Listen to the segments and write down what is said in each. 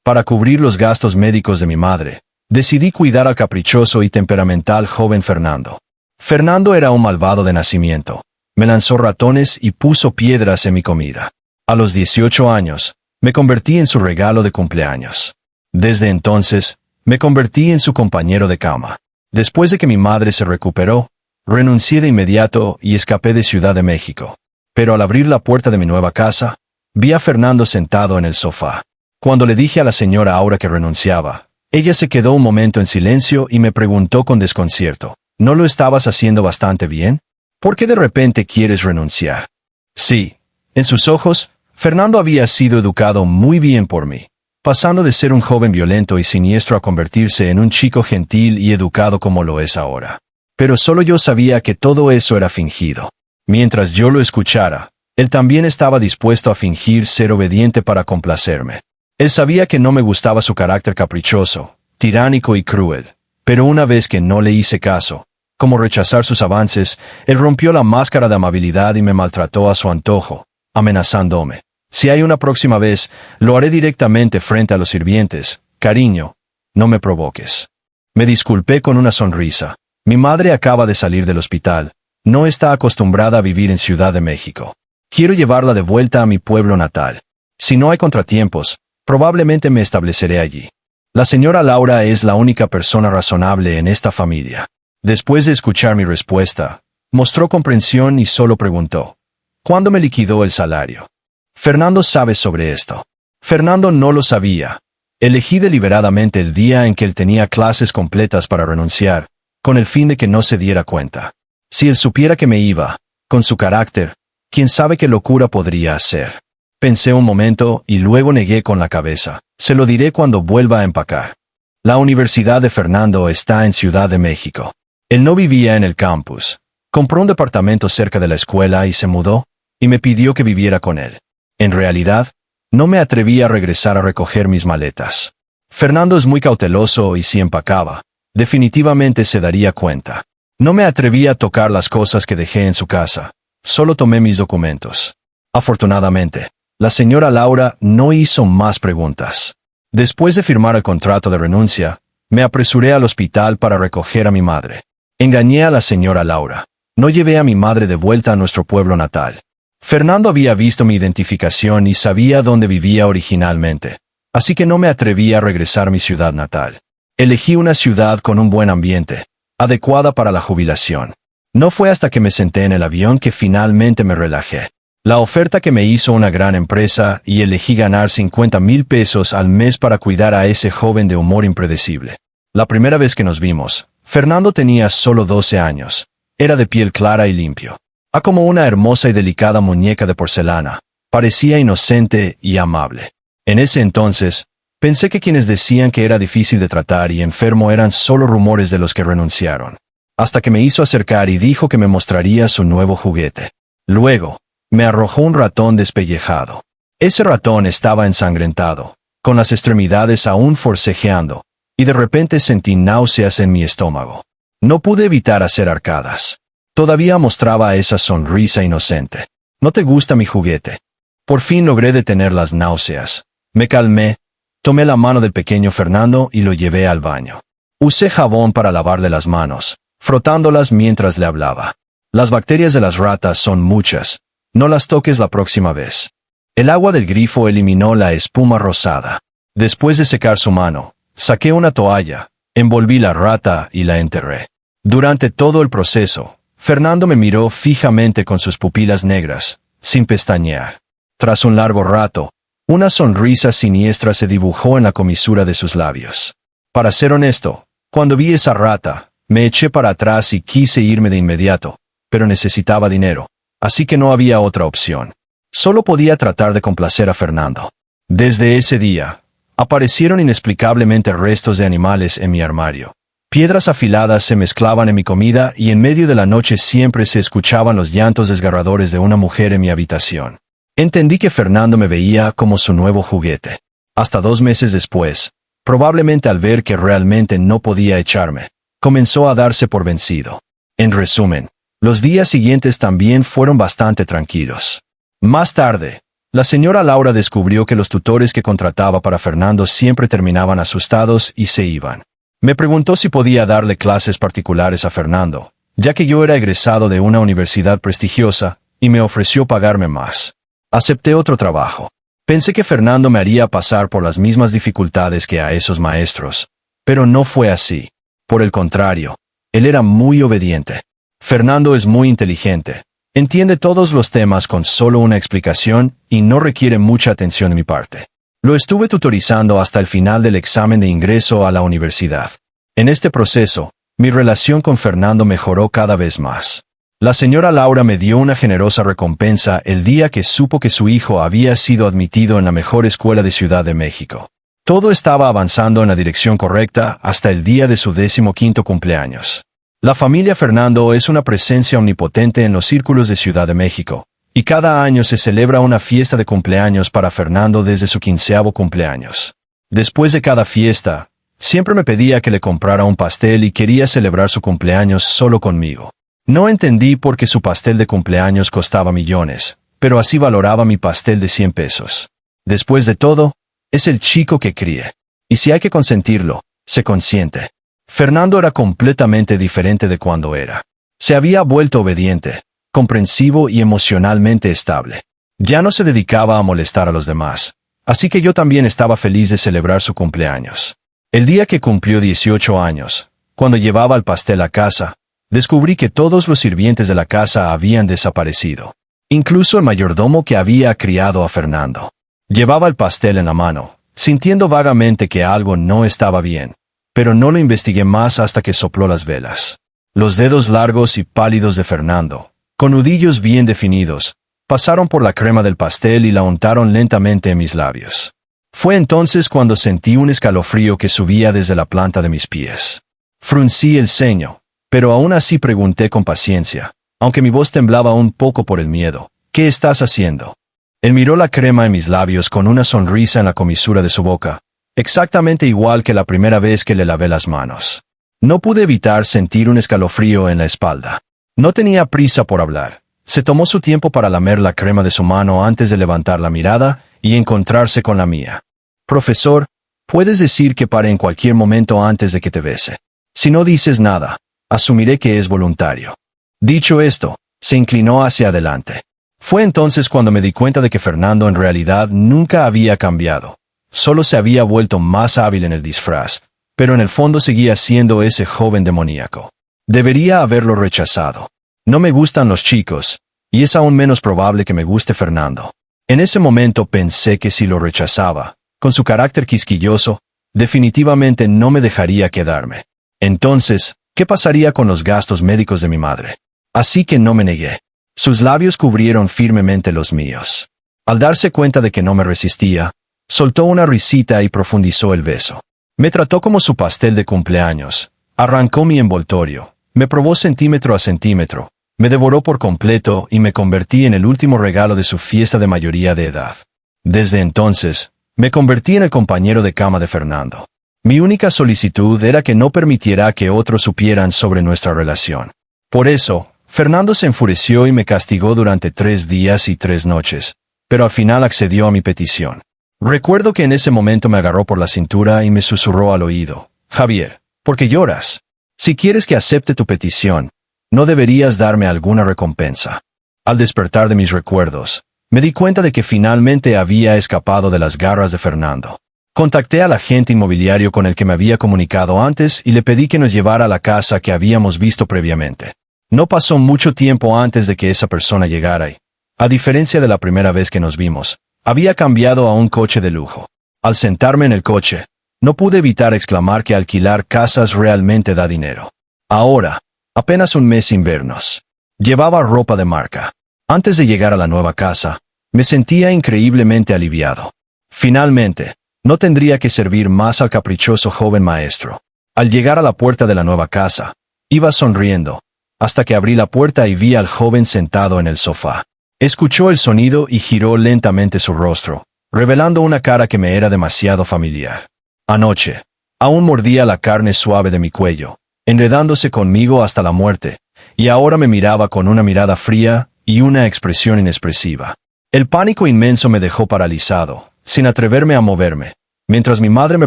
Para cubrir los gastos médicos de mi madre, decidí cuidar al caprichoso y temperamental joven Fernando. Fernando era un malvado de nacimiento. Me lanzó ratones y puso piedras en mi comida. A los 18 años, me convertí en su regalo de cumpleaños. Desde entonces, me convertí en su compañero de cama. Después de que mi madre se recuperó, renuncié de inmediato y escapé de Ciudad de México. Pero al abrir la puerta de mi nueva casa, vi a Fernando sentado en el sofá. Cuando le dije a la señora Aura que renunciaba, ella se quedó un momento en silencio y me preguntó con desconcierto, ¿no lo estabas haciendo bastante bien? ¿Por qué de repente quieres renunciar? Sí. En sus ojos, Fernando había sido educado muy bien por mí, pasando de ser un joven violento y siniestro a convertirse en un chico gentil y educado como lo es ahora. Pero solo yo sabía que todo eso era fingido. Mientras yo lo escuchara, él también estaba dispuesto a fingir ser obediente para complacerme. Él sabía que no me gustaba su carácter caprichoso, tiránico y cruel, pero una vez que no le hice caso, como rechazar sus avances, él rompió la máscara de amabilidad y me maltrató a su antojo, amenazándome. Si hay una próxima vez, lo haré directamente frente a los sirvientes. Cariño, no me provoques. Me disculpé con una sonrisa. Mi madre acaba de salir del hospital. No está acostumbrada a vivir en Ciudad de México. Quiero llevarla de vuelta a mi pueblo natal. Si no hay contratiempos, probablemente me estableceré allí. La señora Laura es la única persona razonable en esta familia. Después de escuchar mi respuesta, mostró comprensión y solo preguntó, ¿cuándo me liquidó el salario? Fernando sabe sobre esto. Fernando no lo sabía. Elegí deliberadamente el día en que él tenía clases completas para renunciar, con el fin de que no se diera cuenta. Si él supiera que me iba, con su carácter, quién sabe qué locura podría hacer. Pensé un momento y luego negué con la cabeza. Se lo diré cuando vuelva a empacar. La universidad de Fernando está en Ciudad de México. Él no vivía en el campus. Compró un departamento cerca de la escuela y se mudó, y me pidió que viviera con él. En realidad, no me atreví a regresar a recoger mis maletas. Fernando es muy cauteloso y si empacaba, definitivamente se daría cuenta. No me atreví a tocar las cosas que dejé en su casa. Solo tomé mis documentos. Afortunadamente, la señora Laura no hizo más preguntas. Después de firmar el contrato de renuncia, me apresuré al hospital para recoger a mi madre. Engañé a la señora Laura. No llevé a mi madre de vuelta a nuestro pueblo natal. Fernando había visto mi identificación y sabía dónde vivía originalmente, así que no me atreví a regresar a mi ciudad natal. Elegí una ciudad con un buen ambiente, adecuada para la jubilación. No fue hasta que me senté en el avión que finalmente me relajé. La oferta que me hizo una gran empresa y elegí ganar 50,000 pesos al mes para cuidar a ese joven de humor impredecible. La primera vez que nos vimos, Fernando tenía solo 12 años. Era de piel clara y limpio. Como una hermosa y delicada muñeca de porcelana. Parecía inocente y amable. En ese entonces, pensé que quienes decían que era difícil de tratar y enfermo eran solo rumores de los que renunciaron. Hasta que me hizo acercar y dijo que me mostraría su nuevo juguete. Luego, me arrojó un ratón despellejado. Ese ratón estaba ensangrentado, con las extremidades aún forcejeando, y de repente sentí náuseas en mi estómago. No pude evitar hacer arcadas. Todavía mostraba esa sonrisa inocente. ¿No te gusta mi juguete? Por fin logré detener las náuseas. Me calmé, tomé la mano del pequeño Fernando y lo llevé al baño. Usé jabón para lavarle las manos, frotándolas mientras le hablaba. Las bacterias de las ratas son muchas. No las toques la próxima vez. El agua del grifo eliminó la espuma rosada. Después de secar su mano, saqué una toalla, envolví la rata y la enterré. Durante todo el proceso, Fernando me miró fijamente con sus pupilas negras, sin pestañear. Tras un largo rato, una sonrisa siniestra se dibujó en la comisura de sus labios. Para ser honesto, cuando vi esa rata, me eché para atrás y quise irme de inmediato, pero necesitaba dinero, así que no había otra opción. Solo podía tratar de complacer a Fernando. Desde ese día, aparecieron inexplicablemente restos de animales en mi armario. Piedras afiladas se mezclaban en mi comida y en medio de la noche siempre se escuchaban los llantos desgarradores de una mujer en mi habitación. Entendí que Fernando me veía como su nuevo juguete. Hasta 2 meses después, probablemente al ver que realmente no podía echarme, comenzó a darse por vencido. En resumen, los días siguientes también fueron bastante tranquilos. Más tarde, La señora Laura descubrió que los tutores que contrataba para Fernando siempre terminaban asustados y se iban. Me preguntó si podía darle clases particulares a Fernando, ya que yo era egresado de una universidad prestigiosa, y me ofreció pagarme más. Acepté otro trabajo. Pensé que Fernando me haría pasar por las mismas dificultades que a esos maestros, pero no fue así. Por el contrario, él era muy obediente. Fernando es muy inteligente. Entiende todos los temas con solo una explicación y no requiere mucha atención de mi parte. Lo estuve tutorizando hasta el final del examen de ingreso a la universidad. En este proceso, mi relación con Fernando mejoró cada vez más. La señora Laura me dio una generosa recompensa el día que supo que su hijo había sido admitido en la mejor escuela de Ciudad de México. Todo estaba avanzando en la dirección correcta hasta el día de su 15º cumpleaños. La familia Fernando es una presencia omnipotente en los círculos de Ciudad de México, y cada año se celebra una fiesta de cumpleaños para Fernando desde su 15º cumpleaños. Después de cada fiesta, siempre me pedía que le comprara un pastel y quería celebrar su cumpleaños solo conmigo. No entendí por qué su pastel de cumpleaños costaba millones, pero así valoraba mi pastel de 100 pesos. Después de todo, es el chico que críe. Y si hay que consentirlo, se consiente. Fernando era completamente diferente de cuando era. Se había vuelto obediente, comprensivo y emocionalmente estable. Ya no se dedicaba a molestar a los demás, así que yo también estaba feliz de celebrar su cumpleaños. El día que cumplió 18 años, cuando llevaba el pastel a casa, descubrí que todos los sirvientes de la casa habían desaparecido. Incluso el mayordomo que había criado a Fernando. Llevaba el pastel en la mano, sintiendo vagamente que algo no estaba bien, pero no lo investigué más hasta que sopló las velas. Los dedos largos y pálidos de Fernando, con nudillos bien definidos, pasaron por la crema del pastel y la untaron lentamente en mis labios. Fue entonces cuando sentí un escalofrío que subía desde la planta de mis pies. Fruncí el ceño, pero aún así pregunté con paciencia, aunque mi voz temblaba un poco por el miedo: ¿qué estás haciendo? Él miró la crema en mis labios con una sonrisa en la comisura de su boca, exactamente igual que la primera vez que le lavé las manos. No pude evitar sentir un escalofrío en la espalda. No tenía prisa por hablar. Se tomó su tiempo para lamer la crema de su mano antes de levantar la mirada y encontrarse con la mía. Profesor, puedes decir que pare en cualquier momento antes de que te bese. Si no dices nada, asumiré que es voluntario. Dicho esto, se inclinó hacia adelante. Fue entonces cuando me di cuenta de que Fernando en realidad nunca había cambiado. Solo se había vuelto más hábil en el disfraz, pero en el fondo seguía siendo ese joven demoníaco. Debería haberlo rechazado. No me gustan los chicos, y es aún menos probable que me guste Fernando. En ese momento pensé que si lo rechazaba, con su carácter quisquilloso, definitivamente no me dejaría quedarme. Entonces, ¿qué pasaría con los gastos médicos de mi madre? Así que no me negué. Sus labios cubrieron firmemente los míos. Al darse cuenta de que no me resistía, soltó una risita y profundizó el beso. Me trató como su pastel de cumpleaños, arrancó mi envoltorio, me probó centímetro a centímetro, me devoró por completo y me convertí en el último regalo de su fiesta de mayoría de edad. Desde entonces, me convertí en el compañero de cama de Fernando. Mi única solicitud era que no permitiera que otros supieran sobre nuestra relación. Por eso, Fernando se enfureció y me castigó durante 3 días y 3 noches, pero al final accedió a mi petición. Recuerdo que en ese momento me agarró por la cintura y me susurró al oído: Javier, ¿por qué lloras? Si quieres que acepte tu petición, ¿no deberías darme alguna recompensa? Al despertar de mis recuerdos, me di cuenta de que finalmente había escapado de las garras de Fernando. Contacté al agente inmobiliario con el que me había comunicado antes y le pedí que nos llevara a la casa que habíamos visto previamente. No pasó mucho tiempo antes de que esa persona llegara y, a diferencia de la primera vez que nos vimos, había cambiado a un coche de lujo. Al sentarme en el coche, no pude evitar exclamar que alquilar casas realmente da dinero. Ahora, apenas un mes sin vernos. Llevaba ropa de marca. Antes de llegar a la nueva casa, me sentía increíblemente aliviado. Finalmente, no tendría que servir más al caprichoso joven maestro. Al llegar a la puerta de la nueva casa, iba sonriendo, hasta que abrí la puerta y vi al joven sentado en el sofá. Escuchó el sonido y giró lentamente su rostro, revelando una cara que me era demasiado familiar. Anoche, aún mordía la carne suave de mi cuello, enredándose conmigo hasta la muerte, y ahora me miraba con una mirada fría y una expresión inexpresiva. El pánico inmenso me dejó paralizado, sin atreverme a moverme, mientras mi madre me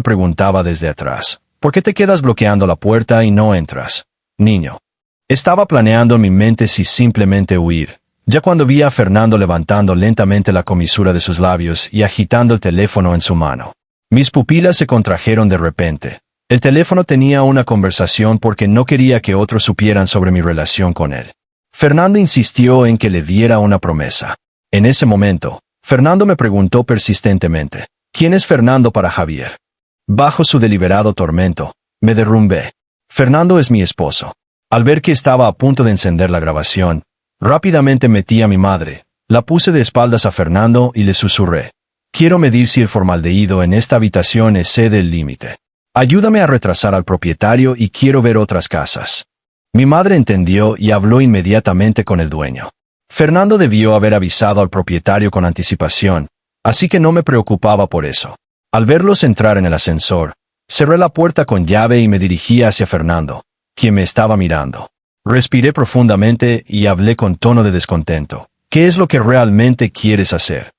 preguntaba desde atrás, ¿por qué te quedas bloqueando la puerta y no entras, niño? Estaba planeando en mi mente si simplemente huir, ya cuando vi a Fernando levantando lentamente la comisura de sus labios y agitando el teléfono en su mano. Mis pupilas se contrajeron de repente. El teléfono tenía una conversación porque no quería que otros supieran sobre mi relación con él. Fernando insistió en que le diera una promesa. En ese momento, Fernando me preguntó persistentemente, ¿quién es Fernando para Javier? Bajo su deliberado tormento, me derrumbé. Fernando es mi esposo. Al ver que estaba a punto de encender la grabación, rápidamente metí a mi madre, la puse de espaldas a Fernando y le susurré. Quiero medir si el formaldehído en esta habitación excede el límite. Ayúdame a retrasar al propietario y quiero ver otras casas. Mi madre entendió y habló inmediatamente con el dueño. Fernando debió haber avisado al propietario con anticipación, así que no me preocupaba por eso. Al verlos entrar en el ascensor, cerré la puerta con llave y me dirigí hacia Fernando, quien me estaba mirando. Respiré profundamente y hablé con tono de descontento. ¿Qué es lo que realmente quieres hacer?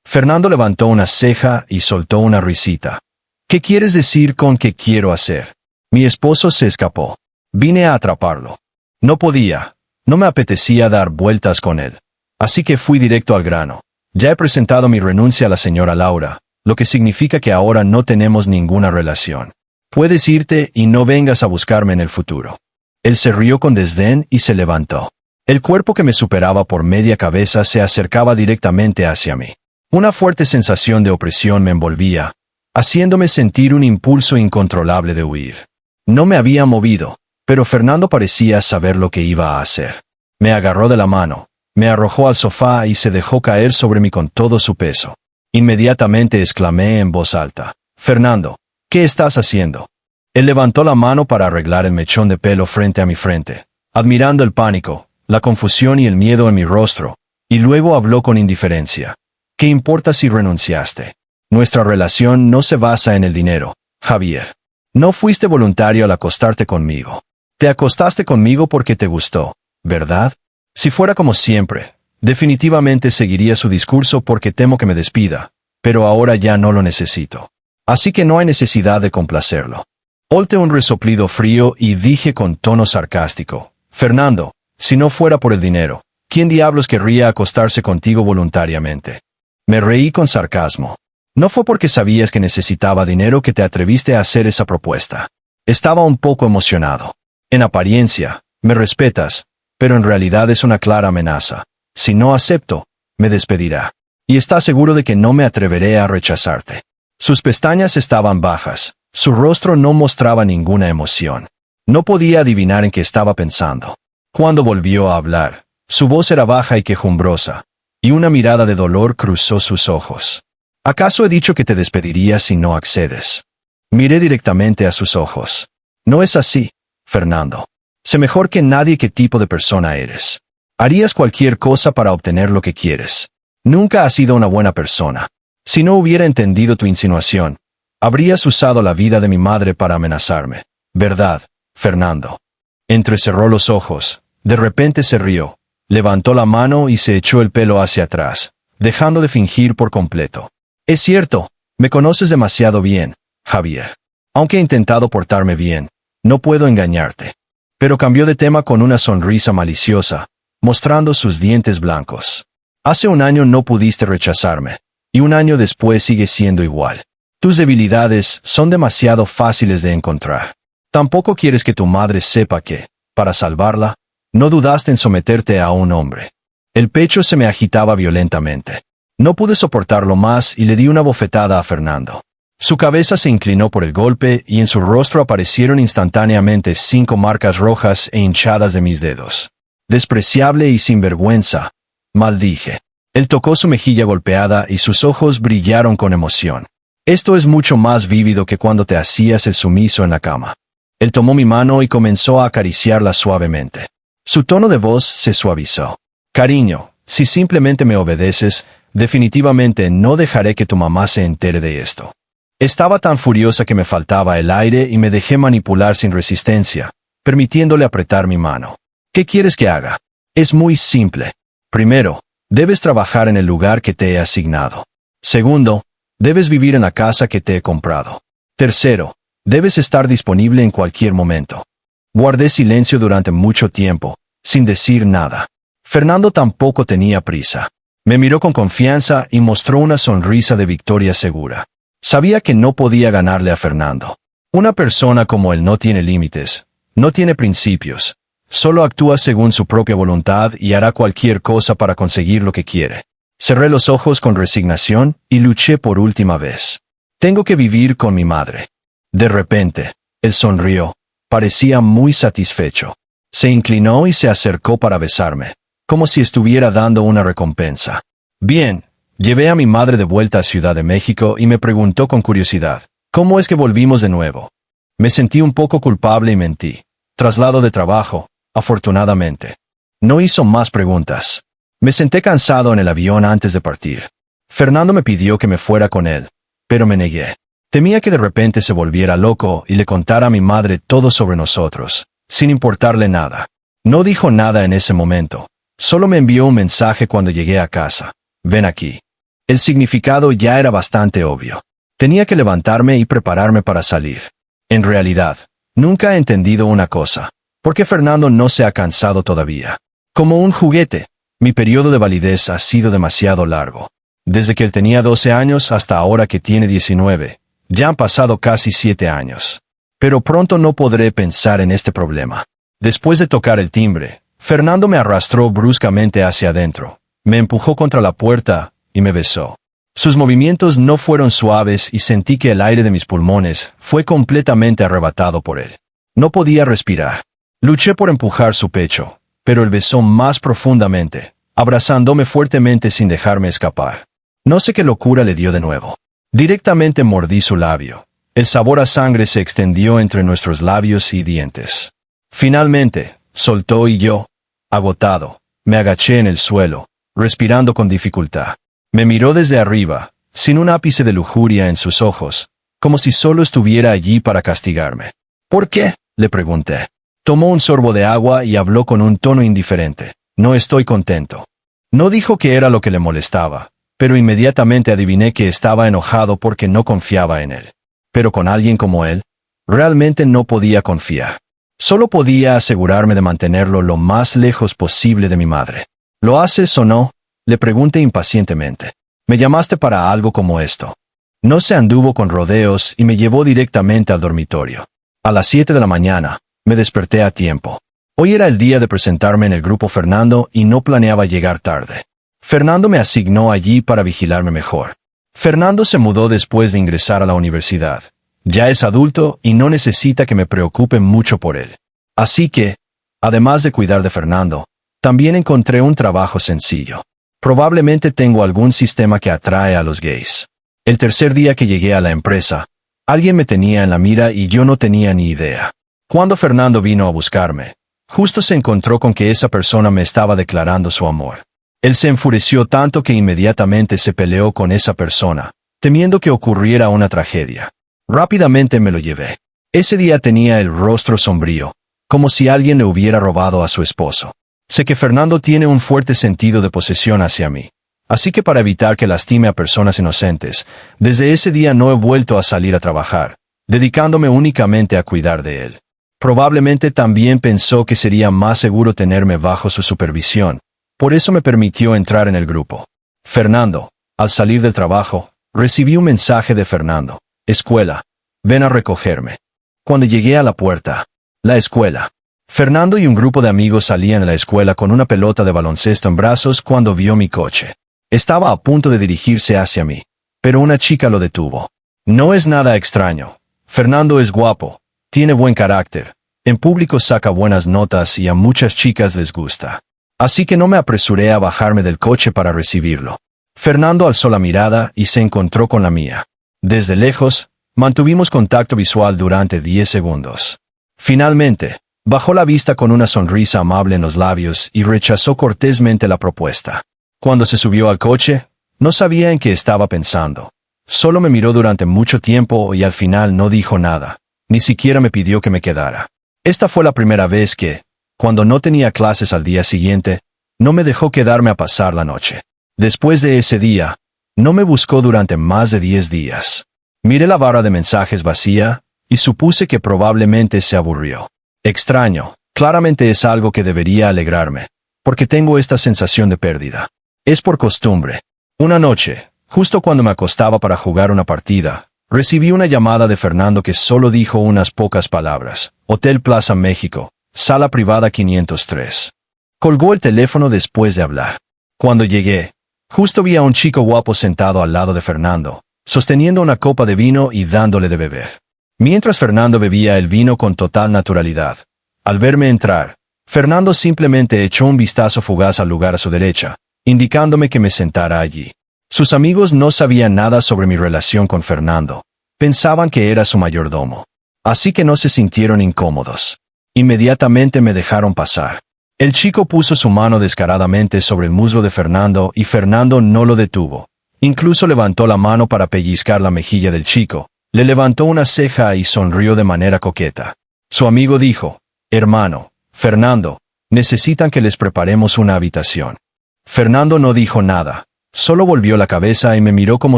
Fernando levantó una ceja y soltó una risita. ¿Qué quieres decir con qué quiero hacer? Mi esposo se escapó. Vine a atraparlo. No podía. No me apetecía dar vueltas con él. Así que fui directo al grano. Ya he presentado mi renuncia a la señora Laura, lo que significa que ahora no tenemos ninguna relación. Puedes irte y no vengas a buscarme en el futuro. Él se rió con desdén y se levantó. El cuerpo que me superaba por media cabeza se acercaba directamente hacia mí. Una fuerte sensación de opresión me envolvía, haciéndome sentir un impulso incontrolable de huir. No me había movido, pero Fernando parecía saber lo que iba a hacer. Me agarró de la mano, me arrojó al sofá y se dejó caer sobre mí con todo su peso. Inmediatamente exclamé en voz alta, «Fernando, ¿qué estás haciendo?» Él levantó la mano para arreglar el mechón de pelo frente a mi frente, admirando el pánico, la confusión y el miedo en mi rostro, y luego habló con indiferencia. ¿Qué importa si renunciaste? Nuestra relación no se basa en el dinero, Javier. No fuiste voluntario al acostarte conmigo. Te acostaste conmigo porque te gustó, ¿verdad? Si fuera como siempre, definitivamente seguiría su discurso porque temo que me despida, pero ahora ya no lo necesito. Así que no hay necesidad de complacerlo. Solté un resoplido frío y dije con tono sarcástico, Fernando, si no fuera por el dinero, ¿quién diablos querría acostarse contigo voluntariamente? Me reí con sarcasmo. No fue porque sabías que necesitaba dinero que te atreviste a hacer esa propuesta. Estaba un poco emocionado. En apariencia, me respetas, pero en realidad es una clara amenaza. Si no acepto, me despedirá. Y estás seguro de que no me atreveré a rechazarte. Sus pestañas estaban bajas, su rostro no mostraba ninguna emoción. No podía adivinar en qué estaba pensando. Cuando volvió a hablar, su voz era baja y quejumbrosa, y una mirada de dolor cruzó sus ojos. ¿Acaso he dicho que te despediría si no accedes? Miré directamente a sus ojos. No es así, Fernando. Sé mejor que nadie qué tipo de persona eres. Harías cualquier cosa para obtener lo que quieres. Nunca has sido una buena persona. Si no hubiera entendido tu insinuación, habrías usado la vida de mi madre para amenazarme. ¿Verdad, Fernando? Entrecerró los ojos. De repente se rió. Levantó la mano y se echó el pelo hacia atrás, dejando de fingir por completo. Es cierto, me conoces demasiado bien, Javier. Aunque he intentado portarme bien, no puedo engañarte. Pero cambió de tema con una sonrisa maliciosa, mostrando sus dientes blancos. Hace un año no pudiste rechazarme, y un año después sigues siendo igual. Tus debilidades son demasiado fáciles de encontrar. Tampoco quieres que tu madre sepa que, para salvarla, no dudaste en someterte a un hombre. El pecho se me agitaba violentamente. No pude soportarlo más y le di una bofetada a Fernando. Su cabeza se inclinó por el golpe y en su rostro aparecieron instantáneamente 5 marcas rojas e hinchadas de mis dedos. Despreciable y sinvergüenza, maldije. Él tocó su mejilla golpeada y sus ojos brillaron con emoción. Esto es mucho más vívido que cuando te hacías el sumiso en la cama. Él tomó mi mano y comenzó a acariciarla suavemente. Su tono de voz se suavizó. Cariño, si simplemente me obedeces, definitivamente no dejaré que tu mamá se entere de esto. Estaba tan furiosa que me faltaba el aire y me dejé manipular sin resistencia, permitiéndole apretar mi mano. ¿Qué quieres que haga? Es muy simple. Primero, Debes trabajar en el lugar que te he asignado. Segundo, debes vivir en la casa que te he comprado. Tercero, debes estar disponible en cualquier momento. Guardé silencio durante mucho tiempo, sin decir nada. Fernando tampoco tenía prisa. Me miró con confianza y mostró una sonrisa de victoria segura. Sabía que no podía ganarle a Fernando. Una persona como él no tiene límites, no tiene principios, solo actúa según su propia voluntad y hará cualquier cosa para conseguir lo que quiere. Cerré los ojos con resignación y luché por última vez. Tengo que vivir con mi madre. De repente, él sonrió. Parecía muy satisfecho. Se inclinó y se acercó para besarme, como si estuviera dando una recompensa. Bien, llevé a mi madre de vuelta a Ciudad de México y me preguntó con curiosidad, ¿cómo es que volvimos de nuevo? Me sentí un poco culpable y mentí. Traslado de trabajo, afortunadamente. No hizo más preguntas. Me senté cansado en el avión antes de partir. Fernando me pidió que me fuera con él, pero me negué. Temía que de repente se volviera loco y le contara a mi madre todo sobre nosotros, sin importarle nada. No dijo nada en ese momento. Solo me envió un mensaje cuando llegué a casa. Ven aquí. El significado ya era bastante obvio. Tenía que levantarme y prepararme para salir. En realidad, nunca he entendido una cosa. ¿Por qué Fernando no se ha cansado todavía? Como un juguete, mi periodo de validez ha sido demasiado largo. Desde que él tenía 12 años hasta ahora que tiene 19. Ya han pasado casi 7 años. Pero pronto no podré pensar en este problema. Después de tocar el timbre, Fernando me arrastró bruscamente hacia adentro, me empujó contra la puerta y me besó. Sus movimientos no fueron suaves y sentí que el aire de mis pulmones fue completamente arrebatado por él. No podía respirar. Luché por empujar su pecho, pero él besó más profundamente, abrazándome fuertemente sin dejarme escapar. No sé qué locura le dio de nuevo. Directamente mordí su labio. El sabor a sangre se extendió entre nuestros labios y dientes. Finalmente, soltó y yo, agotado, me agaché en el suelo, respirando con dificultad. Me miró desde arriba, sin un ápice de lujuria en sus ojos, como si solo estuviera allí para castigarme. ¿Por qué?, le pregunté. Tomó un sorbo de agua y habló con un tono indiferente. No estoy contento. No dijo que era lo que le molestaba, pero inmediatamente adiviné que estaba enojado porque no confiaba en él. Pero con alguien como él, realmente no podía confiar. Solo podía asegurarme de mantenerlo lo más lejos posible de mi madre. ¿Lo haces o no?, le pregunté impacientemente. Me llamaste para algo como esto. No se anduvo con rodeos y me llevó directamente al dormitorio. A las 7 de la mañana, me desperté a tiempo. Hoy era el día de presentarme en el grupo Fernando y no planeaba llegar tarde. Fernando me asignó allí para vigilarme mejor. Fernando se mudó después de ingresar a la universidad. Ya es adulto y no necesita que me preocupe mucho por él. Así que, además de cuidar de Fernando, también encontré un trabajo sencillo. Probablemente tengo algún sistema que atrae a los gays. El tercer día que llegué a la empresa, alguien me tenía en la mira y yo no tenía ni idea. Cuando Fernando vino a buscarme, justo se encontró con que esa persona me estaba declarando su amor. Él se enfureció tanto que inmediatamente se peleó con esa persona, temiendo que ocurriera una tragedia. Rápidamente me lo llevé. Ese día tenía el rostro sombrío, como si alguien le hubiera robado a su esposo. Sé que Fernando tiene un fuerte sentido de posesión hacia mí. Así que para evitar que lastime a personas inocentes, desde ese día no he vuelto a salir a trabajar, dedicándome únicamente a cuidar de él. Probablemente también pensó que sería más seguro tenerme bajo su supervisión. Por eso me permitió entrar en el grupo. Fernando, al salir del trabajo, recibí un mensaje de Fernando. Escuela, ven a recogerme. Cuando llegué a la puerta, la escuela. Fernando y un grupo de amigos salían de la escuela con una pelota de baloncesto en brazos cuando vio mi coche. Estaba a punto de dirigirse hacia mí, pero una chica lo detuvo. No es nada extraño. Fernando es guapo, tiene buen carácter, en público saca buenas notas y a muchas chicas les gusta. Así que no me apresuré a bajarme del coche para recibirlo. Fernando alzó la mirada y se encontró con la mía. Desde lejos, mantuvimos contacto visual durante 10 segundos. Finalmente, bajó la vista con una sonrisa amable en los labios y rechazó cortésmente la propuesta. Cuando se subió al coche, no sabía en qué estaba pensando. Solo me miró durante mucho tiempo y al final no dijo nada. Ni siquiera me pidió que me quedara. Esta fue la primera vez que, cuando no tenía clases al día siguiente, no me dejó quedarme a pasar la noche. Después de ese día, no me buscó durante más de 10 días. Miré la barra de mensajes vacía, y supuse que probablemente se aburrió. Extraño, claramente es algo que debería alegrarme, porque tengo esta sensación de pérdida. Es por costumbre. Una noche, justo cuando me acostaba para jugar una partida, recibí una llamada de Fernando que solo dijo unas pocas palabras. Hotel Plaza México, sala privada 503. Colgó el teléfono después de hablar. Cuando llegué, justo vi a un chico guapo sentado al lado de Fernando, sosteniendo una copa de vino y dándole de beber. Mientras Fernando bebía el vino con total naturalidad, al verme entrar, Fernando simplemente echó un vistazo fugaz al lugar a su derecha, indicándome que me sentara allí. Sus amigos no sabían nada sobre mi relación con Fernando. Pensaban que era su mayordomo. Así que no se sintieron incómodos. Inmediatamente me dejaron pasar. El chico puso su mano descaradamente sobre el muslo de Fernando y Fernando no lo detuvo. Incluso levantó la mano para pellizcar la mejilla del chico. Le levantó una ceja y sonrió de manera coqueta. Su amigo dijo: «Hermano, Fernando, necesitan que les preparemos una habitación». Fernando no dijo nada, solo volvió la cabeza y me miró como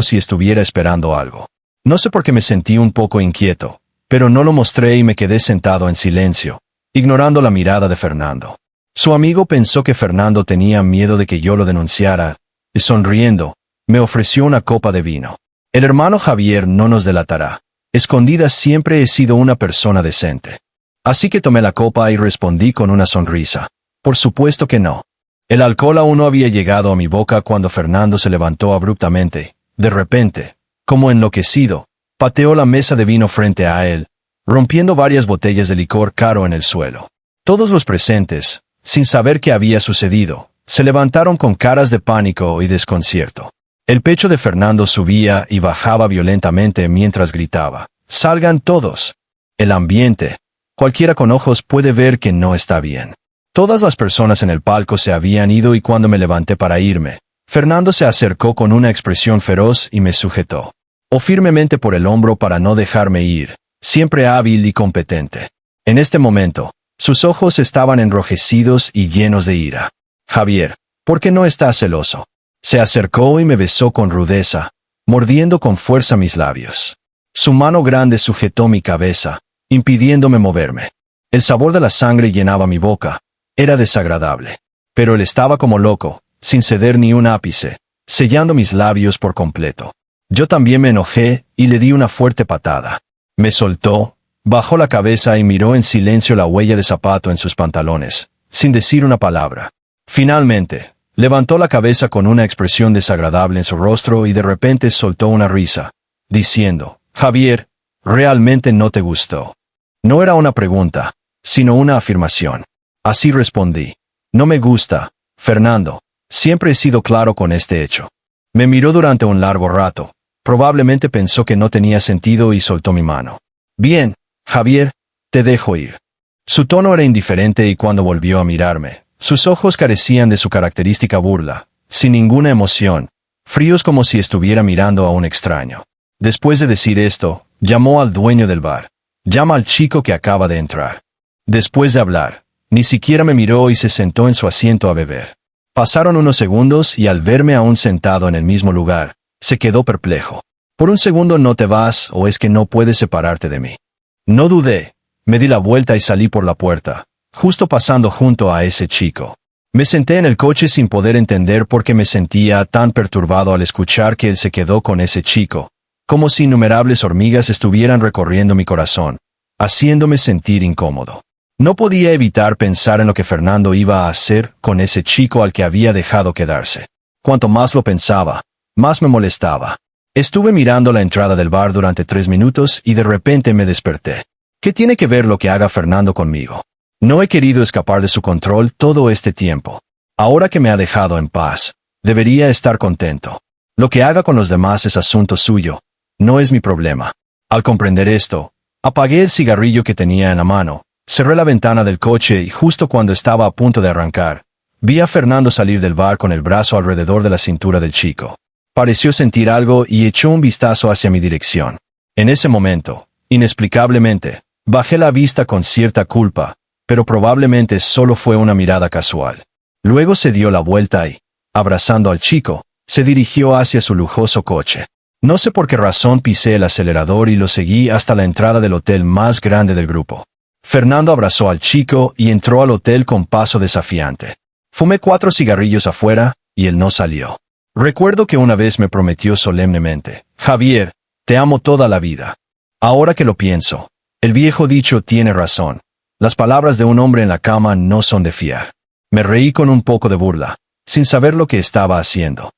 si estuviera esperando algo. No sé por qué me sentí un poco inquieto, pero no lo mostré y me quedé sentado en silencio, ignorando la mirada de Fernando. Su amigo pensó que Fernando tenía miedo de que yo lo denunciara, y sonriendo, me ofreció una copa de vino. El hermano Javier no nos delatará. Escondida siempre he sido una persona decente. Así que tomé la copa y respondí con una sonrisa. Por supuesto que no. El alcohol aún no había llegado a mi boca cuando Fernando se levantó abruptamente. De repente, como enloquecido, pateó la mesa de vino frente a él, rompiendo varias botellas de licor caro en el suelo. Todos los presentes, sin saber qué había sucedido, se levantaron con caras de pánico y desconcierto. El pecho de Fernando subía y bajaba violentamente mientras gritaba: «¡Salgan todos!». El ambiente, cualquiera con ojos puede ver que no está bien. Todas las personas en el palco se habían ido y cuando me levanté para irme, Fernando se acercó con una expresión feroz y me sujetó. Firmemente por el hombro para no dejarme ir, siempre hábil y competente. En este momento, sus ojos estaban enrojecidos y llenos de ira. «Javier, ¿por qué no estás celoso?». Se acercó y me besó con rudeza, mordiendo con fuerza mis labios. Su mano grande sujetó mi cabeza, impidiéndome moverme. El sabor de la sangre llenaba mi boca. Era desagradable. Pero él estaba como loco, sin ceder ni un ápice, sellando mis labios por completo. Yo también me enojé y le di una fuerte patada. Me soltó, bajó la cabeza y miró en silencio la huella de zapato en sus pantalones, sin decir una palabra. Finalmente, levantó la cabeza con una expresión desagradable en su rostro y de repente soltó una risa, diciendo: «Javier, realmente no te gustó». No era una pregunta, sino una afirmación. Así respondí: «No me gusta, Fernando. Siempre he sido claro con este hecho». Me miró durante un largo rato. Probablemente pensó que no tenía sentido y soltó mi mano. «Bien, Javier, te dejo ir». Su tono era indiferente y cuando volvió a mirarme, sus ojos carecían de su característica burla, sin ninguna emoción, fríos como si estuviera mirando a un extraño. Después de decir esto, llamó al dueño del bar. «Llama al chico que acaba de entrar». Después de hablar, ni siquiera me miró y se sentó en su asiento a beber. Pasaron unos segundos y al verme aún sentado en el mismo lugar, se quedó perplejo. «¿Por un segundo no te vas o es que no puedes separarte de mí?». No dudé, me di la vuelta y salí por la puerta, justo pasando junto a ese chico. Me senté en el coche sin poder entender por qué me sentía tan perturbado al escuchar que él se quedó con ese chico, como si innumerables hormigas estuvieran recorriendo mi corazón, haciéndome sentir incómodo. No podía evitar pensar en lo que Fernando iba a hacer con ese chico al que había dejado quedarse. Cuanto más lo pensaba, más me molestaba. Estuve mirando la entrada del bar durante 3 minutos y de repente me desperté. ¿Qué tiene que ver lo que haga Fernando conmigo? No he querido escapar de su control todo este tiempo. Ahora que me ha dejado en paz, debería estar contento. Lo que haga con los demás es asunto suyo, no es mi problema. Al comprender esto, apagué el cigarrillo que tenía en la mano, cerré la ventana del coche y justo cuando estaba a punto de arrancar, vi a Fernando salir del bar con el brazo alrededor de la cintura del chico. Pareció sentir algo y echó un vistazo hacia mi dirección. En ese momento, inexplicablemente, bajé la vista con cierta culpa, pero probablemente solo fue una mirada casual. Luego se dio la vuelta y, abrazando al chico, Se dirigió hacia su lujoso coche. No sé por qué razón pisé el acelerador y lo seguí hasta la entrada del hotel más grande del grupo. Fernando abrazó al chico y entró al hotel con paso desafiante. Fumé 4 cigarrillos afuera y él no salió. Recuerdo que una vez me prometió solemnemente: Javier, te amo toda la vida. Ahora que lo pienso, el viejo dicho tiene razón. Las palabras de un hombre en la cama no son de fiar. Me reí con un poco de burla, sin saber lo que estaba haciendo.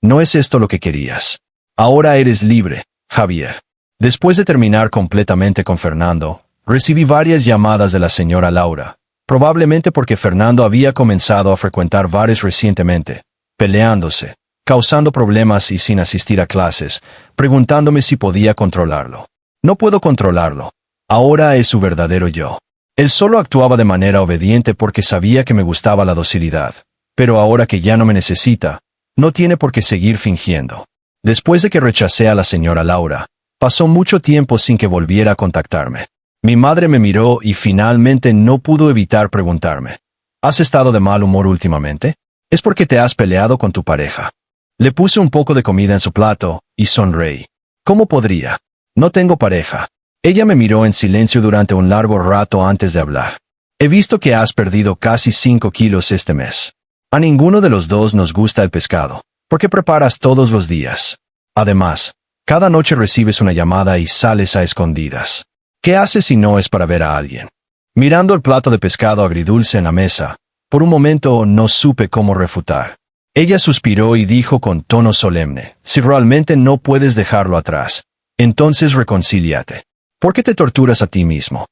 ¿No es esto lo que querías? Ahora eres libre, Javier. Después de terminar completamente con Fernando, recibí varias llamadas de la señora Laura, probablemente porque Fernando había comenzado a frecuentar bares recientemente, peleándose, causando problemas y sin asistir a clases, preguntándome si podía controlarlo. No puedo controlarlo. Ahora es su verdadero yo. Él solo actuaba de manera obediente porque sabía que me gustaba la docilidad, pero ahora que ya no me necesita, no tiene por qué seguir fingiendo. Después de que rechacé a la señora Laura, pasó mucho tiempo sin que volviera a contactarme. Mi madre me miró y finalmente no pudo evitar preguntarme: ¿has estado de mal humor últimamente? ¿Es porque te has peleado con tu pareja? Le puse un poco de comida en su plato y sonreí. ¿Cómo podría? No tengo pareja. Ella me miró en silencio durante un largo rato antes de hablar. He visto que has perdido casi 5 kilos este mes. A ninguno de los dos nos gusta el pescado. ¿Por qué preparas todos los días? Además, cada noche recibes una llamada y sales a escondidas. ¿Qué haces si no es para ver a alguien? Mirando el plato de pescado agridulce en la mesa, por un momento no supe cómo refutar. Ella suspiró y dijo con tono solemne: si realmente no puedes dejarlo atrás, entonces reconcíliate. ¿Por qué te torturas a ti mismo?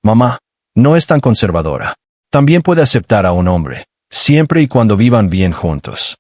Mamá, no es tan conservadora. También puede aceptar a un hombre, siempre y cuando vivan bien juntos.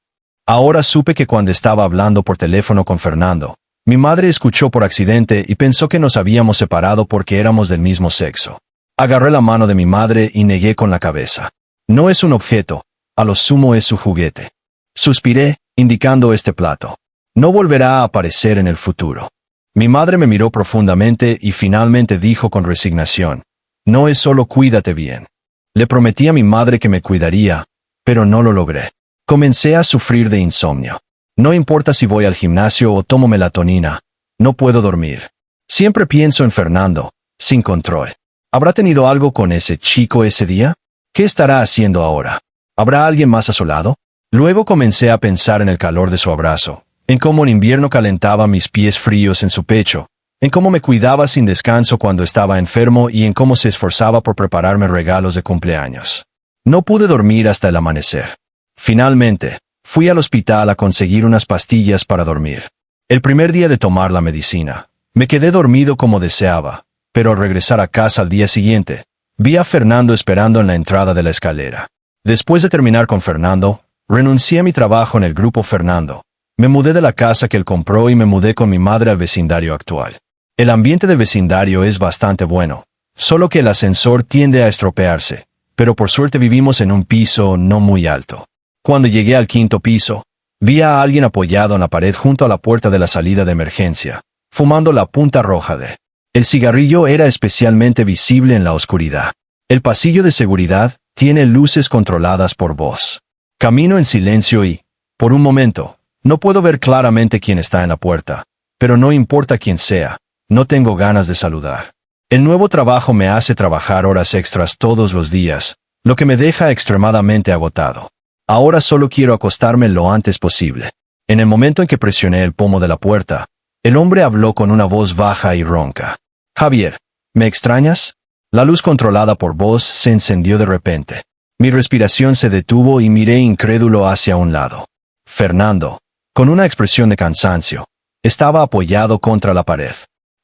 Ahora supe que cuando estaba hablando por teléfono con Fernando, mi madre escuchó por accidente y pensó que nos habíamos separado porque éramos del mismo sexo. Agarré la mano de mi madre y negué con la cabeza. No es un objeto, a lo sumo es su juguete. Suspiré, indicando este plato. No volverá a aparecer en el futuro. Mi madre me miró profundamente y finalmente dijo con resignación: no es solo cuídate bien. Le prometí a mi madre que me cuidaría, pero no lo logré. Comencé a sufrir de insomnio. No importa si voy al gimnasio o tomo melatonina, no puedo dormir. Siempre pienso en Fernando, sin control. ¿Habrá tenido algo con ese chico ese día? ¿Qué estará haciendo ahora? ¿Habrá alguien más a su lado? Luego comencé a pensar en el calor de su abrazo, en cómo en invierno calentaba mis pies fríos en su pecho, en cómo me cuidaba sin descanso cuando estaba enfermo y en cómo se esforzaba por prepararme regalos de cumpleaños. No pude dormir hasta el amanecer. Finalmente, fui al hospital a conseguir unas pastillas para dormir. El primer día de tomar la medicina, me quedé dormido como deseaba, pero al regresar a casa al día siguiente, vi a Fernando esperando en la entrada de la escalera. Después de terminar con Fernando, renuncié a mi trabajo en el grupo Fernando. Me mudé de la casa que él compró y me mudé con mi madre al vecindario actual. El ambiente del vecindario es bastante bueno, solo que el ascensor tiende a estropearse, pero por suerte vivimos en un piso no muy alto. Cuando llegué al 5º piso, vi a alguien apoyado en la pared junto a la puerta de la salida de emergencia, fumando la punta roja de. El cigarrillo era especialmente visible en la oscuridad. El pasillo de seguridad tiene luces controladas por voz. Camino en silencio y, por un momento, no puedo ver claramente quién está en la puerta, pero no importa quién sea, no tengo ganas de saludar. El nuevo trabajo me hace trabajar horas extras todos los días, lo que me deja extremadamente agotado. Ahora solo quiero acostarme lo antes posible. En el momento en que presioné el pomo de la puerta, el hombre habló con una voz baja y ronca. Javier, ¿me extrañas? La luz controlada por voz se encendió de repente. Mi respiración se detuvo y miré incrédulo hacia un lado. Fernando, con una expresión de cansancio, estaba apoyado contra la pared.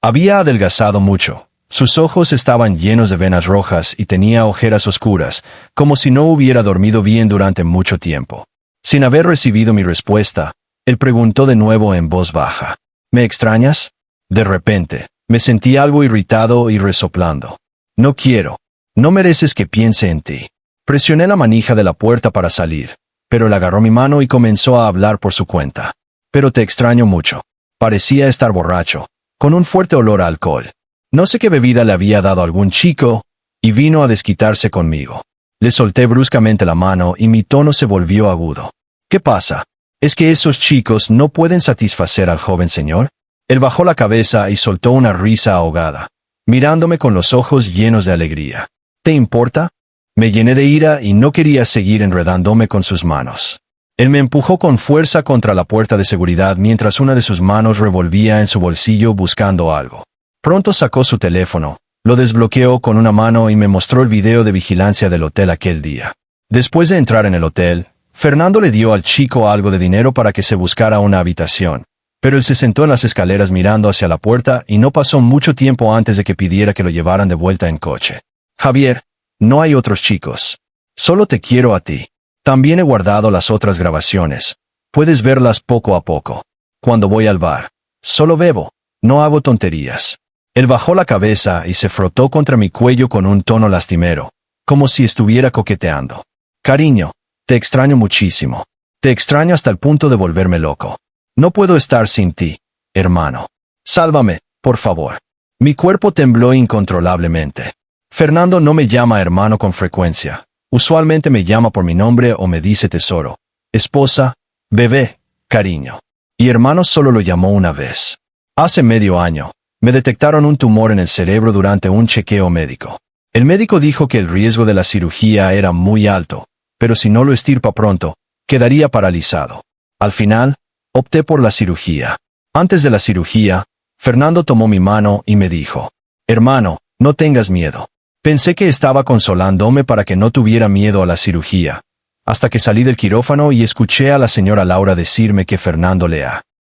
Había adelgazado mucho. Sus ojos estaban llenos de venas rojas y tenía ojeras oscuras, como si no hubiera dormido bien durante mucho tiempo. Sin haber recibido mi respuesta, él preguntó de nuevo en voz baja: ¿me extrañas? De repente, me sentí algo irritado y resoplando. No quiero. No mereces que piense en ti. Presioné la manija de la puerta para salir, pero él agarró mi mano y comenzó a hablar por su cuenta. Pero te extraño mucho. Parecía estar borracho, con un fuerte olor a alcohol. No sé qué bebida le había dado a algún chico, y vino a desquitarse conmigo. Le solté bruscamente la mano y mi tono se volvió agudo. ¿Qué pasa? ¿Es que esos chicos no pueden satisfacer al joven señor? Él bajó la cabeza y soltó una risa ahogada, mirándome con los ojos llenos de alegría. ¿Te importa? Me llené de ira y no quería seguir enredándome con sus manos. Él me empujó con fuerza contra la puerta de seguridad mientras una de sus manos revolvía en su bolsillo buscando algo. Pronto sacó su teléfono, lo desbloqueó con una mano y me mostró el video de vigilancia del hotel aquel día. Después de entrar en el hotel, Fernando le dio al chico algo de dinero para que se buscara una habitación, pero él se sentó en las escaleras mirando hacia la puerta y no pasó mucho tiempo antes de que pidiera que lo llevaran de vuelta en coche. Javier, no hay otros chicos. Solo te quiero a ti. También he guardado las otras grabaciones. Puedes verlas poco a poco. Cuando voy al bar, solo bebo, no hago tonterías. Él bajó la cabeza y se frotó contra mi cuello con un tono lastimero, como si estuviera coqueteando. Cariño, te extraño muchísimo. Te extraño hasta el punto de volverme loco. No puedo estar sin ti, hermano. Sálvame, por favor. Mi cuerpo tembló incontrolablemente. Fernando no me llama hermano con frecuencia. Usualmente me llama por mi nombre o me dice tesoro, esposa, bebé, cariño. Y hermano solo lo llamó una vez. Hace medio año, me detectaron un tumor en el cerebro durante un chequeo médico. El médico dijo que el riesgo de la cirugía era muy alto, pero si no lo extirpa pronto, quedaría paralizado. Al final, opté por la cirugía. Antes de la cirugía, Fernando tomó mi mano y me dijo, hermano, no tengas miedo. Pensé que estaba consolándome para que no tuviera miedo a la cirugía, hasta que salí del quirófano y escuché a la señora Laura decirme que Fernando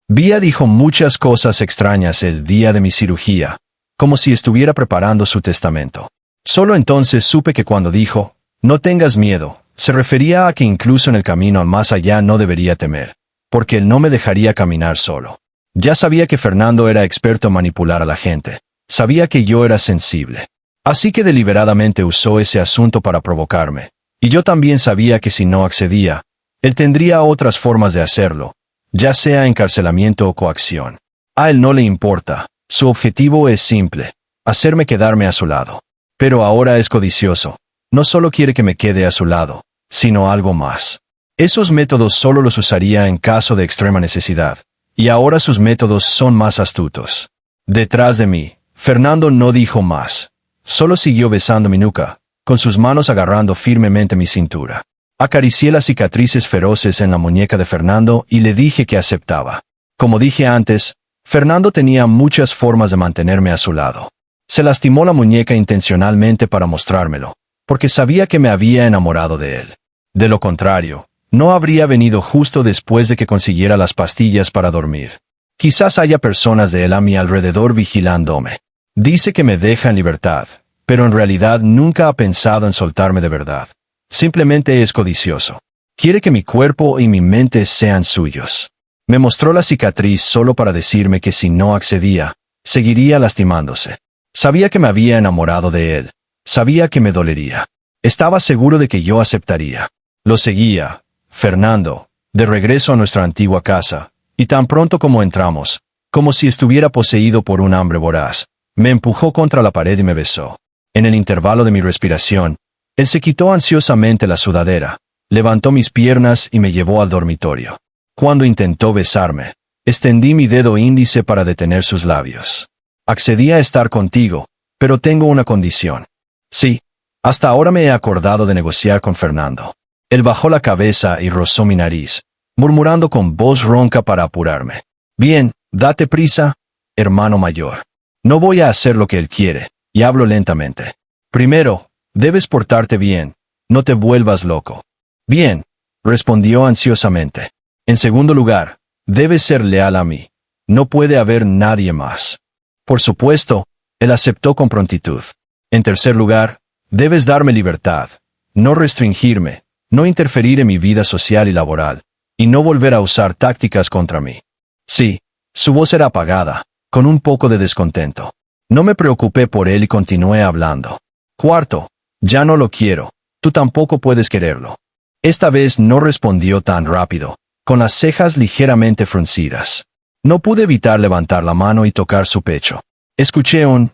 Vía dijo muchas cosas extrañas el día de mi cirugía, como si estuviera preparando su testamento. Solo entonces supe que cuando dijo, no tengas miedo, se refería a que incluso en el camino al más allá no debería temer, porque él no me dejaría caminar solo. Ya sabía que Fernando era experto en manipular a la gente, sabía que yo era sensible. Así que deliberadamente usó ese asunto para provocarme, y yo también sabía que si no accedía, él tendría otras formas de hacerlo, ya sea encarcelamiento o coacción. A él no le importa, su objetivo es simple, hacerme quedarme a su lado. Pero ahora es codicioso, no solo quiere que me quede a su lado, sino algo más. Esos métodos solo los usaría en caso de extrema necesidad, y ahora sus métodos son más astutos. Detrás de mí, Fernando no dijo más. Solo siguió besando mi nuca, con sus manos agarrando firmemente mi cintura. Acaricié las cicatrices feroces en la muñeca de Fernando y le dije que aceptaba. Como dije antes, Fernando tenía muchas formas de mantenerme a su lado. Se lastimó la muñeca intencionalmente para mostrármelo, porque sabía que me había enamorado de él. De lo contrario, no habría venido justo después de que consiguiera las pastillas para dormir. Quizás haya personas de él a mi alrededor vigilándome. Dice que me deja en libertad, pero en realidad nunca ha pensado en soltarme de verdad. Simplemente es codicioso. Quiere que mi cuerpo y mi mente sean suyos. Me mostró la cicatriz solo para decirme que si no accedía, seguiría lastimándose. Sabía que me había enamorado de él. Sabía que me dolería. Estaba seguro de que yo aceptaría. Lo seguía, Fernando, de regreso a nuestra antigua casa, y tan pronto como entramos, como si estuviera poseído por un hambre voraz, me empujó contra la pared y me besó. En el intervalo de mi respiración, él se quitó ansiosamente la sudadera, levantó mis piernas y me llevó al dormitorio. Cuando intentó besarme, extendí mi dedo índice para detener sus labios. Accedí a estar contigo, pero tengo una condición. Sí, hasta ahora me he acordado de negociar con Fernando. Él bajó la cabeza y rozó mi nariz, murmurando con voz ronca para apurarme. Bien, date prisa, hermano mayor. No voy a hacer lo que él quiere, y hablo lentamente. Primero, debes portarte bien, no te vuelvas loco. Bien, respondió ansiosamente. En segundo lugar, debes ser leal a mí. No puede haber nadie más. Por supuesto, él aceptó con prontitud. En tercer lugar, debes darme libertad, no restringirme, no interferir en mi vida social y laboral, y no volver a usar tácticas contra mí. Sí, su voz era apagada, con un poco de descontento. No me preocupé por él y continué hablando. Cuarto, ya no lo quiero, tú tampoco puedes quererlo. Esta vez no respondió tan rápido, con las cejas ligeramente fruncidas. No pude evitar levantar la mano y tocar su pecho. Escuché un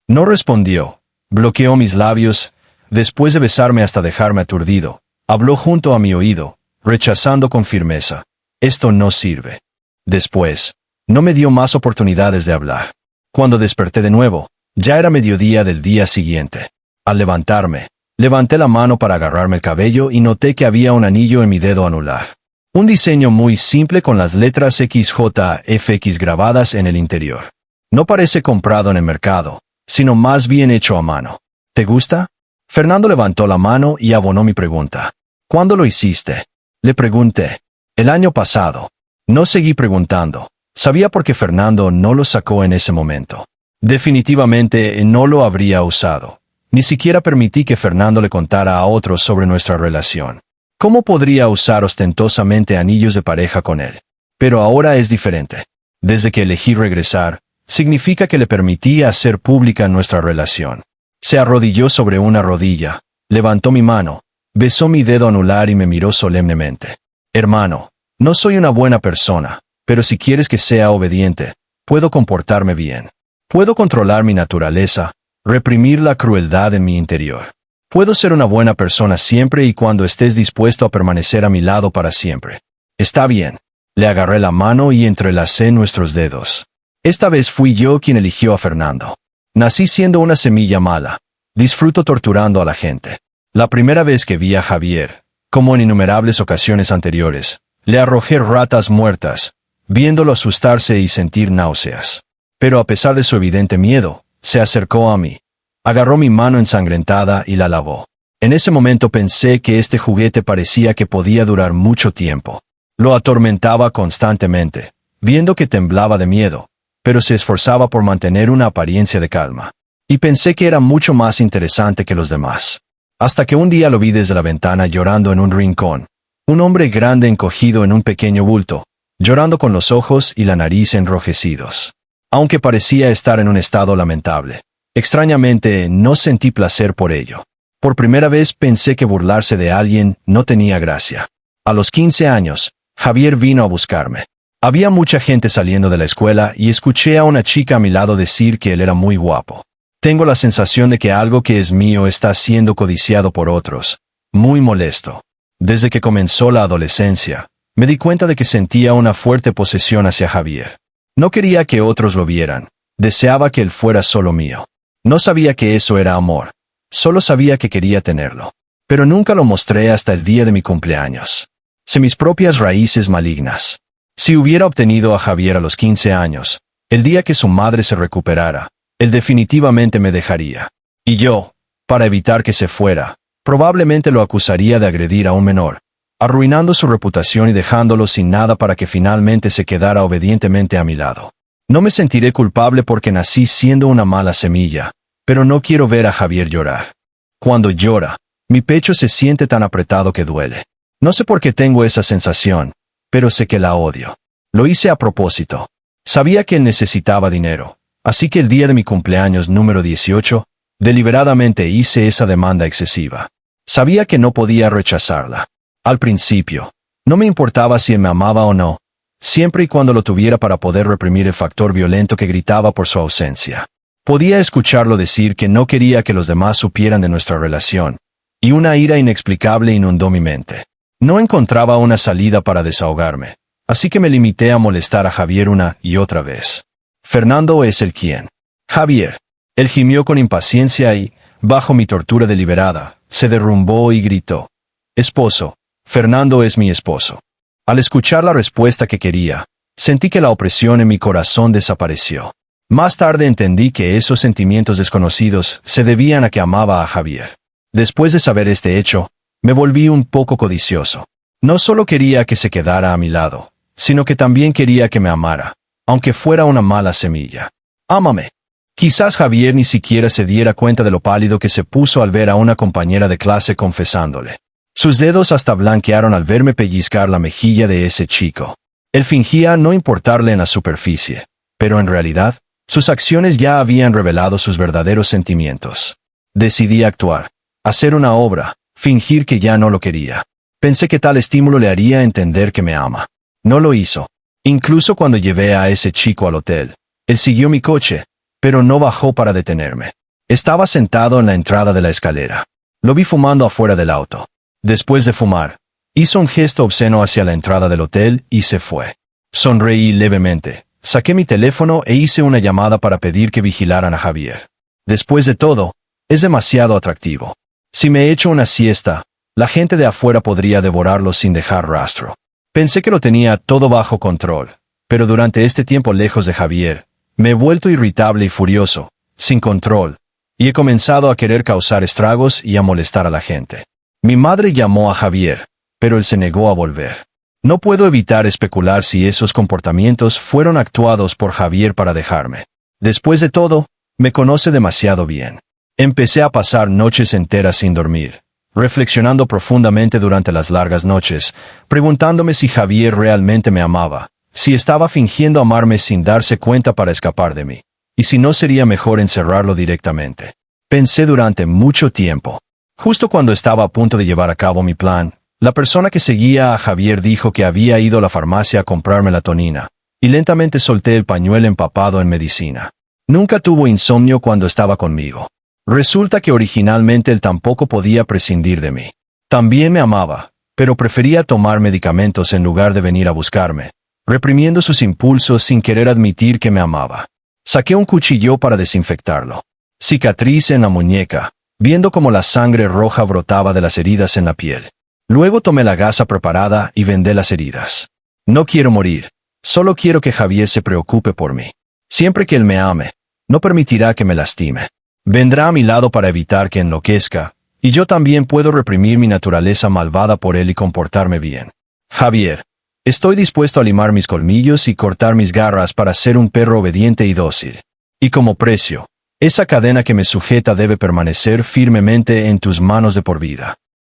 No respondió, bloqueó mis labios, después de besarme hasta dejarme aturdido, habló junto a mi oído, rechazando con firmeza. Esto no sirve. Después, no me dio más oportunidades de hablar. Cuando desperté de nuevo, ya era mediodía del día siguiente. Al levantarme, levanté la mano para agarrarme el cabello y noté que había un anillo en mi dedo anular. Un diseño muy simple con las letras XJFX grabadas en el interior. No parece comprado en el mercado, sino más bien hecho a mano. ¿Te gusta? Fernando levantó la mano y abonó mi pregunta. ¿Cuándo lo hiciste? Le pregunté. El año pasado. No seguí preguntando. Sabía por qué Fernando no lo sacó en ese momento. Definitivamente no lo habría usado. Ni siquiera permití que Fernando le contara a otros sobre nuestra relación. ¿Cómo podría usar ostentosamente anillos de pareja con él? Pero ahora es diferente. Desde que elegí regresar, significa que le permití hacer pública nuestra relación. Se arrodilló sobre una rodilla, levantó mi mano, besó mi dedo anular y me miró solemnemente. Hermano, no soy una buena persona, pero si quieres que sea obediente, puedo comportarme bien. Puedo controlar mi naturaleza, reprimir la crueldad en mi interior. Puedo ser una buena persona siempre y cuando estés dispuesto a permanecer a mi lado para siempre. Está bien. Le agarré la mano y entrelacé nuestros dedos. Esta vez fui yo quien eligió a Fernando. Nací siendo una semilla mala. Disfruto torturando a la gente. La primera vez que vi a Javier, como en innumerables ocasiones anteriores, le arrojé ratas muertas, viéndolo asustarse y sentir náuseas. Pero a pesar de su evidente miedo, se acercó a mí. Agarró mi mano ensangrentada y la lavó. En ese momento pensé que este juguete parecía que podía durar mucho tiempo. Lo atormentaba constantemente, viendo que temblaba de miedo, pero se esforzaba por mantener una apariencia de calma. Y pensé que era mucho más interesante que los demás. Hasta que un día lo vi desde la ventana llorando en un rincón. Un hombre grande encogido en un pequeño bulto, llorando con los ojos y la nariz enrojecidos. Aunque parecía estar en un estado lamentable. Extrañamente, no sentí placer por ello. Por primera vez pensé que burlarse de alguien no tenía gracia. A los 15 años, Javier vino a buscarme. Había mucha gente saliendo de la escuela y escuché a una chica a mi lado decir que él era muy guapo. Tengo la sensación de que algo que es mío está siendo codiciado por otros. Muy molesto. Desde que comenzó la adolescencia, me di cuenta de que sentía una fuerte posesión hacia Javier. No quería que otros lo vieran. Deseaba que él fuera solo mío. No sabía que eso era amor. Solo sabía que quería tenerlo. Pero nunca lo mostré hasta el día de mi cumpleaños. Sé mis propias raíces malignas. Si hubiera obtenido a Javier a los 15 años, el día que su madre se recuperara, él definitivamente me dejaría. Y yo, para evitar que se fuera, probablemente lo acusaría de agredir a un menor, arruinando su reputación y dejándolo sin nada para que finalmente se quedara obedientemente a mi lado. No me sentiré culpable porque nací siendo una mala semilla, pero no quiero ver a Javier llorar. Cuando llora, mi pecho se siente tan apretado que duele. No sé por qué tengo esa sensación, pero sé que la odio. Lo hice a propósito. Sabía que él necesitaba dinero, así que el día de mi cumpleaños número 18, deliberadamente hice esa demanda excesiva. Sabía que no podía rechazarla. Al principio, no me importaba si él me amaba o no, siempre y cuando lo tuviera para poder reprimir el factor violento que gritaba por su ausencia. Podía escucharlo decir que no quería que los demás supieran de nuestra relación, y una ira inexplicable inundó mi mente. No encontraba una salida para desahogarme, así que me limité a molestar a Javier una y otra vez. Fernando es el quien. Javier. Él gimió con impaciencia y, bajo mi tortura deliberada, se derrumbó y gritó. Esposo. Fernando es mi esposo. Al escuchar la respuesta que quería, sentí que la opresión en mi corazón desapareció. Más tarde entendí que esos sentimientos desconocidos se debían a que amaba a Javier. Después de saber este hecho, me volví un poco codicioso. No solo quería que se quedara a mi lado, sino que también quería que me amara, aunque fuera una mala semilla. Ámame. Quizás Javier ni siquiera se diera cuenta de lo pálido que se puso al ver a una compañera de clase confesándole. Sus dedos hasta blanquearon al verme pellizcar la mejilla de ese chico. Él fingía no importarle en la superficie, pero en realidad, sus acciones ya habían revelado sus verdaderos sentimientos. Decidí actuar, hacer una obra, fingir que ya no lo quería. Pensé que tal estímulo le haría entender que me ama. No lo hizo. Incluso cuando llevé a ese chico al hotel, él siguió mi coche, pero no bajó para detenerme. Estaba sentado en la entrada de la escalera. Lo vi fumando afuera del auto. Después de fumar, Hizo un gesto obsceno hacia la entrada del hotel y se fue. Sonreí levemente, saqué mi teléfono e hice una llamada para pedir que vigilaran a Javier. Después de todo, es demasiado atractivo. Si me echo una siesta, la gente de afuera podría devorarlo sin dejar rastro. Pensé que lo tenía todo bajo control, pero durante este tiempo lejos de Javier, me he vuelto irritable y furioso, sin control, y he comenzado a querer causar estragos y a molestar a la gente. Mi madre llamó a Javier, pero él se negó a volver. No puedo evitar especular si esos comportamientos fueron actuados por Javier para dejarme. Después de todo, me conoce demasiado bien. Empecé a pasar noches enteras sin dormir, reflexionando profundamente durante las largas noches, preguntándome si Javier realmente me amaba, si estaba fingiendo amarme sin darse cuenta para escapar de mí, y si no sería mejor encerrarlo directamente. Pensé durante mucho tiempo. Justo cuando estaba a punto de llevar a cabo mi plan, la persona que seguía a Javier dijo que había ido a la farmacia a comprar melatonina, y lentamente solté el pañuelo empapado en medicina. Nunca tuvo insomnio cuando estaba conmigo. Resulta que originalmente él tampoco podía prescindir de mí. También me amaba, pero prefería tomar medicamentos en lugar de venir a buscarme, reprimiendo sus impulsos sin querer admitir que me amaba. Saqué un cuchillo para desinfectarlo. Cicatriz en la muñeca, viendo cómo la sangre roja brotaba de las heridas en la piel. Luego tomé la gasa preparada y vendé las heridas. No quiero morir, solo quiero que Javier se preocupe por mí. Siempre que él me ame, no permitirá que me lastime. Vendrá a mi lado para evitar que enloquezca, y yo también puedo reprimir mi naturaleza malvada por él y comportarme bien. Javier, estoy dispuesto a limar mis colmillos y cortar mis garras para ser un perro obediente y dócil. Y como precio, esa cadena que me sujeta debe permanecer firmemente en tus manos de por vida.